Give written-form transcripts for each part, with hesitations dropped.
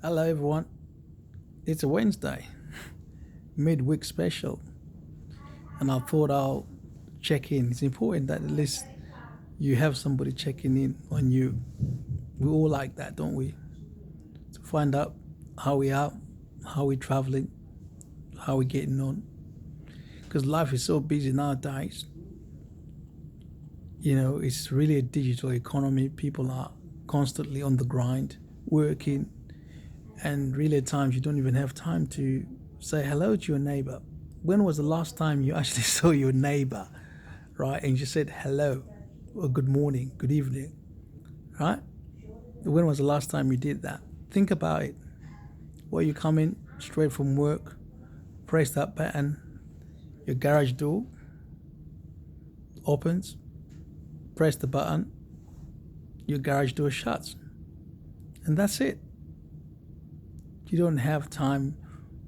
Hello, everyone. It's a Wednesday, midweek special, and I thought I'll check in. It's important that at least you have somebody checking in on you. We all like that, don't we? To find out how we are, how we traveling, how we getting on. Because life is so busy nowadays. It's really a digital economy. People are constantly on the grind, working, and really at times you don't even have time to say hello to your neighbor. When was the last time you actually saw your neighbor, right? And you said hello, or good morning, good evening, right? When was the last time you did that? Think about it. Well, you come in straight from work, press that button, your garage door opens, press the button, your garage door shuts, and that's it. You don't have time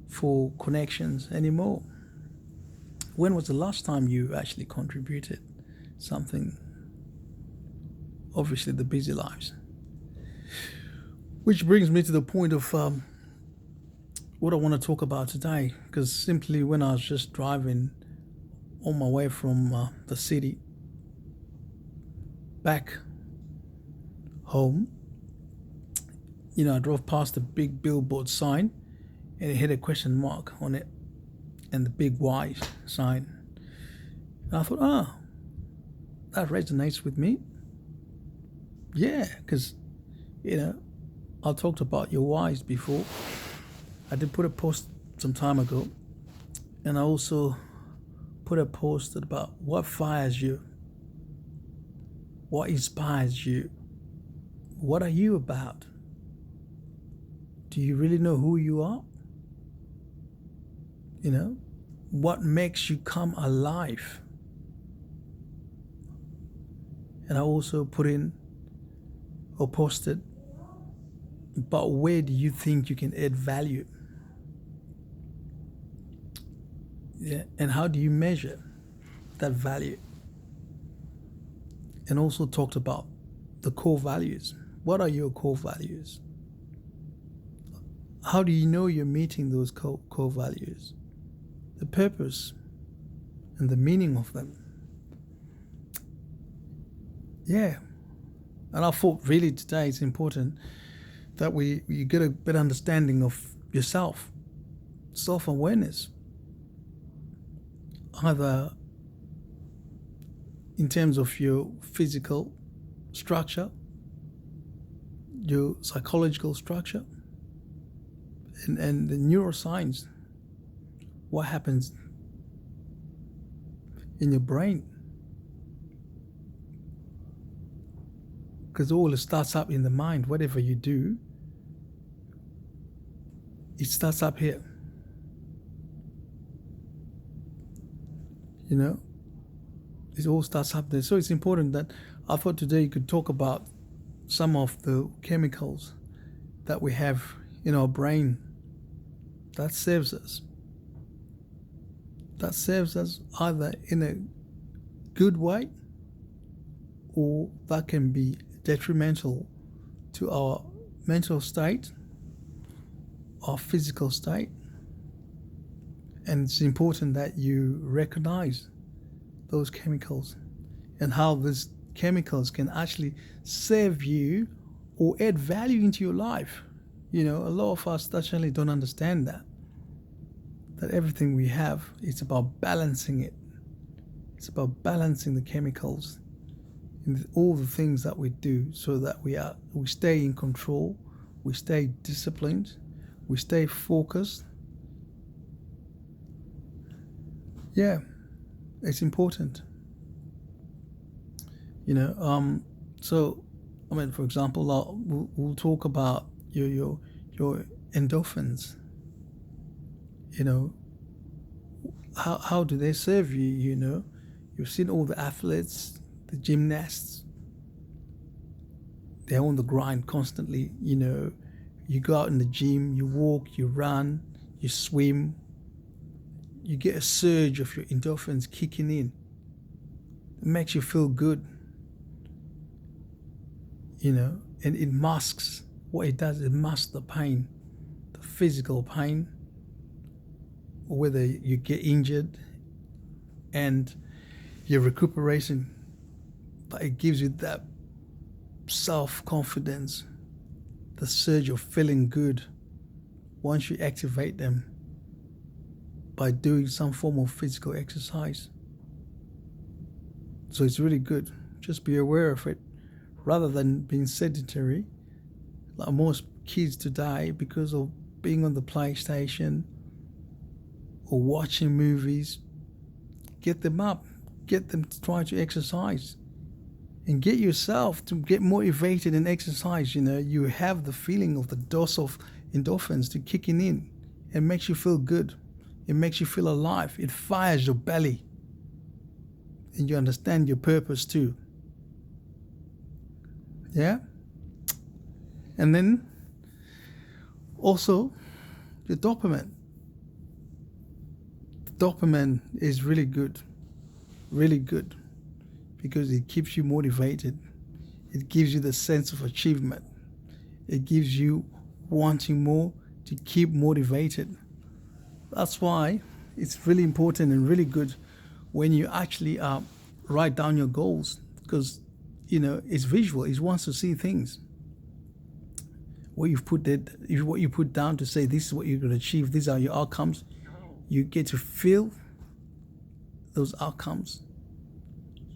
for connections anymore. When was the last time you actually contributed something? Obviously, the busy lives. Which brings me to the point of what I want to talk about today. Because simply when I was just driving on my way from the city back home, I drove past a big billboard sign and it had a question mark on it and the big Y sign. And I thought, that resonates with me. Yeah, because, I talked about your whys before. I did put a post some time ago, and I also put a post about what fires you, what inspires you, what are you about? Do you really know who you are? What makes you come alive? And I also put in or posted, but where do you think you can add value? Yeah, and how do you measure that value? And also talked about the core values. What are your core values? How do you know you're meeting those core values? The purpose and the meaning of them. Yeah. And I thought really today it's important that you get a better understanding of yourself, self-awareness, either in terms of your physical structure, your psychological structure, and the neuroscience, what happens in your brain. Because all it starts up in the mind. Whatever you do, it starts up here. It all starts up there. So it's important that I thought today you could talk about some of the chemicals that we have in our brain that serves us. That serves us either in a good way or that can be detrimental to our mental state, our physical state. And it's important that you recognize those chemicals and how these chemicals can actually serve you or add value into your life. A lot of us actually don't understand that everything we have, it's about balancing it. It's about balancing the chemicals in all the things that we do so that we stay in control, we stay disciplined, we stay focused. Yeah, it's important. So for example, we'll talk about your endorphins. How do they serve you? You've seen all the athletes, the gymnasts. They're on the grind constantly. You go out in the gym, you walk, you run, you swim. You get a surge of your endorphins kicking in. It makes you feel good. And it masks what it does. It masks the pain the physical pain, or whether you get injured and you're recuperating, but it gives you that self-confidence, the surge of feeling good once you activate them by doing some form of physical exercise. So it's really good. Just be aware of it rather than being sedentary. Like most kids today, because of being on the PlayStation or watching movies, get them up, get them to try to exercise and get yourself to get motivated and exercise. You have the feeling of the dose of endorphins to kicking in. It makes you feel good. It makes you feel alive. It fires your belly. And you understand your purpose too. Yeah? And then also the dopamine. The dopamine is really good, because it keeps you motivated. It gives you the sense of achievement. It gives you wanting more, to keep motivated. That's why it's really important and really good when you actually write down your goals, because it's visual. It wants to see things. What you put down to say this is what you're going to achieve, these are your outcomes. You get to feel those outcomes.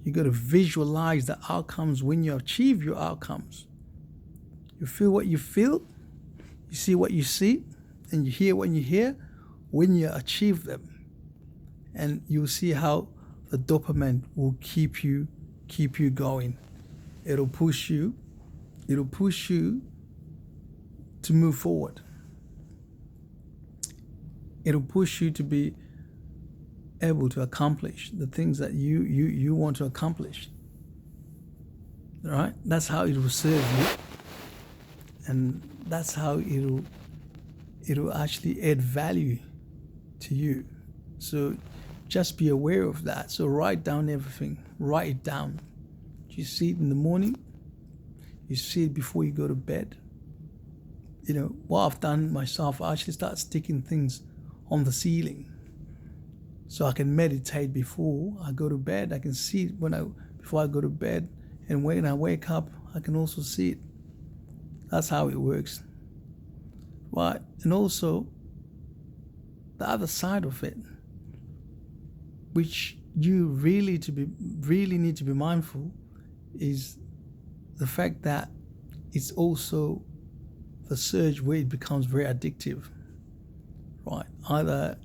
You got to visualize the outcomes when you achieve your outcomes. You feel what you feel, you see what you see, and you hear what you hear when you achieve them. And you'll see how the dopamine will keep you going. It'll push you to move forward. It'll push you to be able to accomplish the things that you want to accomplish. All right? That's how it will serve you. And that's how it'll actually add value to you. So just be aware of that. So write down everything. Write it down. You see it in the morning. You see it before you go to bed. What I've done myself, I actually start sticking things on the ceiling so I can meditate before I go to bed. I can see it before I go to bed, and when I wake up, I can also see it. That's how it works. Right? And also, the other side of it, which you really need to be mindful, is the fact that it's also the surge where it becomes very addictive. Right? Either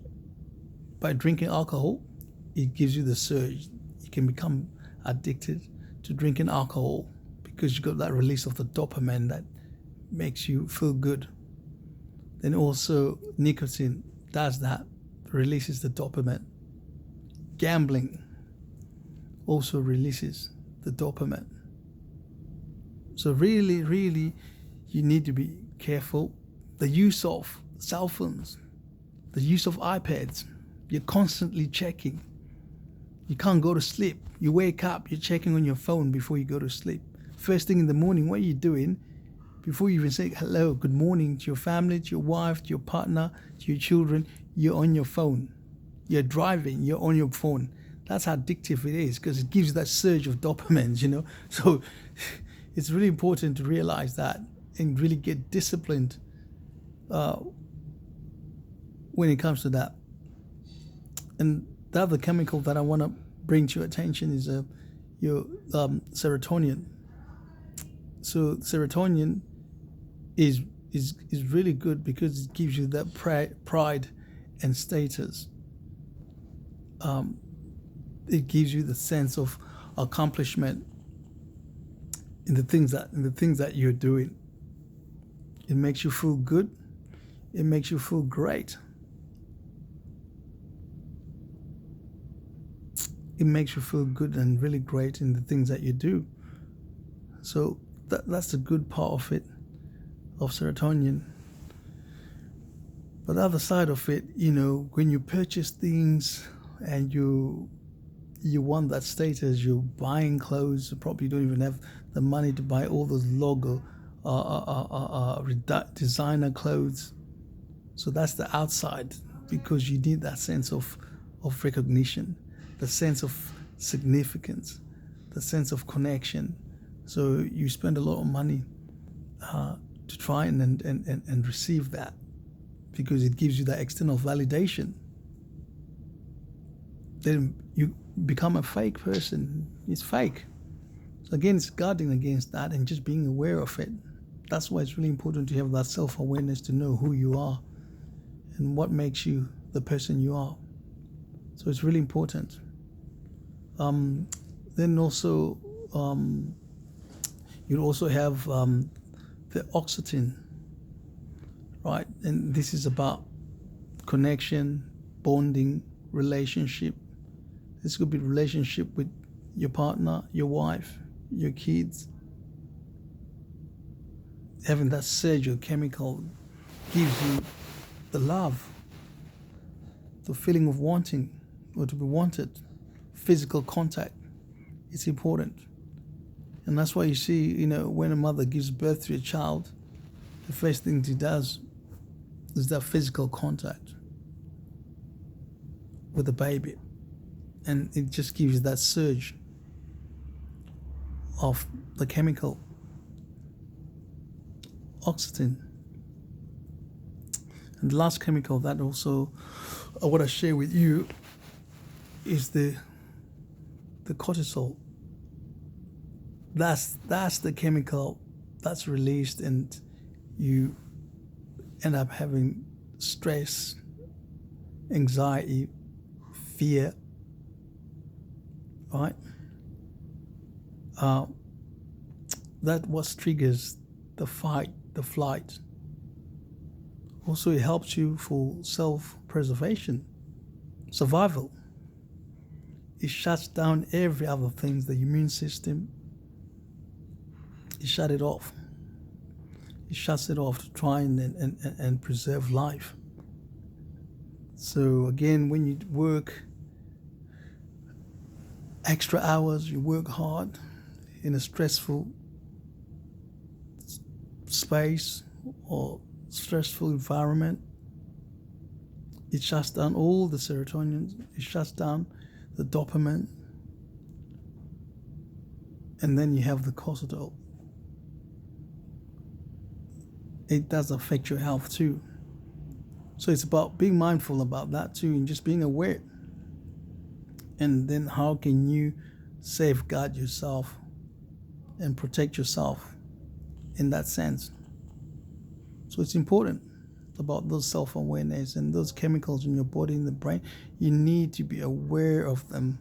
by drinking alcohol, it gives you the surge. You can become addicted to drinking alcohol because you got that release of the dopamine that makes you feel good. Then also nicotine does that, releases the dopamine. Gambling also releases the dopamine. So really, really, you need to be careful. The use of cell phones, the use of iPads, you're constantly checking. You can't go to sleep. You wake up, you're checking on your phone before you go to sleep. First thing in the morning, what are you doing? Before you even say hello, good morning to your family, to your wife, to your partner, to your children, you're on your phone. You're driving, you're on your phone. That's how addictive it is, because it gives you that surge of dopamine, So it's really important to realize that and really get disciplined when it comes to that. And the other chemical that I want to bring to your attention is your serotonin. So serotonin is really good because it gives you that pride and status. It gives you the sense of accomplishment in the things that you're doing. It makes you feel good. It makes you feel great. It makes you feel good and really great in the things that you do. So that's the good part of it, of serotonin. But the other side of it, when you purchase things and you want that status, you're buying clothes, you probably don't even have the money to buy all those logo designer clothes, So that's the outside, because you need that sense of recognition, the sense of significance, the sense of connection. So you spend a lot of money to try and receive that, because it gives you that external validation. Then you become a fake person. It's fake. So again, it's guarding against that and just being aware of it. That's why it's really important to have that self-awareness, to know who you are and what makes you the person you are. So it's really important. Then also, you'll also have the oxytocin, right? And this is about connection, bonding, relationship. This could be relationship with your partner, your wife, your kids. Having that surge of chemical gives you the love, the feeling of wanting or to be wanted, physical contact. It's important. And that's why you see, when a mother gives birth to a child, the first thing she does is that physical contact with the baby. And it just gives you that surge of the chemical oxytocin. And the last chemical that also I want to share with you is the cortisol. That's the chemical that's released, and you end up having stress, anxiety, fear, right? That what triggers the fight, the flight. Also, it helps you for self-preservation, survival. It shuts down every other thing, the immune system. It shuts it off. It shuts it off to try and preserve life. So again, when you work extra hours, you work hard in a stressful space or stressful environment, it shuts down all the serotonin, it shuts down the dopamine, and then you have the cortisol. It does affect your health too. So it's about being mindful about that too, and just being aware. And then how can you safeguard yourself and protect yourself in that sense? So it's important about those self-awareness and those chemicals in your body, in the brain. You need to be aware of them,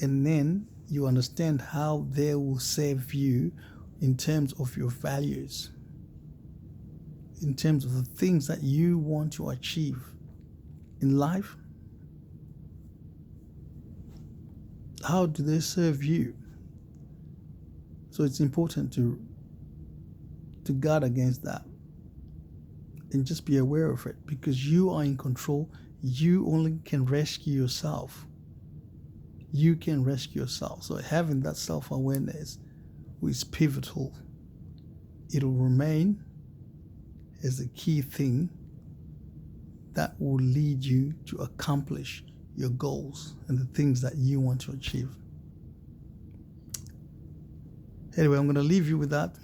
and then you understand how they will serve you in terms of your values, in terms of the things that you want to achieve in life. How do they serve you? So it's important to guard against that and just be aware of it, because you are in control. You only can rescue yourself. You can rescue yourself. So having that self-awareness is pivotal. It'll remain as the key thing that will lead you to accomplish your goals and the things that you want to achieve. Anyway, I'm going to leave you with that,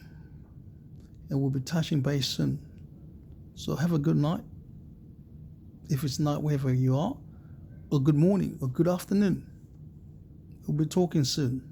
and we'll be touching base soon. So have a good night, if it's not wherever you are, or good morning or good afternoon. We'll be talking soon.